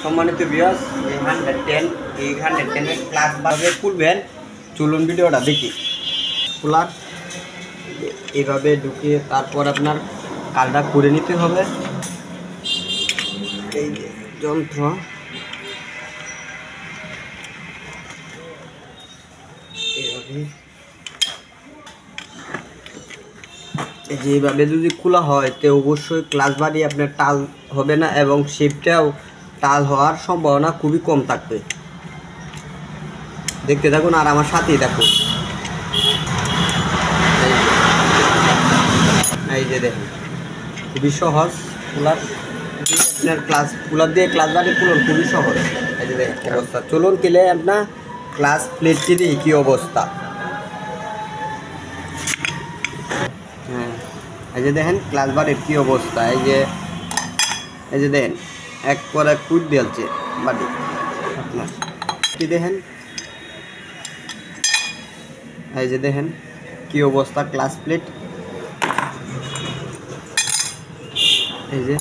সম্মানিত ভিউয়ার্স, এই 110 এর ক্লাস ভাবে খুলবেন। চলুন ভিডিওটা দেখি। খোলার এইভাবে ঢুকিয়ে তারপর আপনার কাজটা করে নিতে হবে। এই যে যন্ত্র, যেভাবে যদি খোলা হয় তো অবশ্যই ক্লাস বাড়ি আপনার টাল হবে না এবং শেপটাও টাল হওয়ার সম্ভাবনা খুবই কম থাকবে। দেখতে থাকুন আর আমার সাথেই থাকুন। এই যে দেখুন, খুবই সহজ খোলার। আপনার ক্লাস কুলার দিয়ে ক্লাস বাড়ি খুলুন, খুবই সহজ। এই যে দেখেন অবস্থা। চলুন কেলে আপনার ক্লাস প্লেটটি দিয়ে কী অবস্থা। হ্যাঁ, এই যে দেখেন ক্লাস বাড়ির কী অবস্থা। এই যে দেখেন এক পর এক কুট দিয়েছে বাড়ি আপনার। কি দেখেন, এই যে দেখেন কি অবস্থা ক্লাস প্লেট। এই যে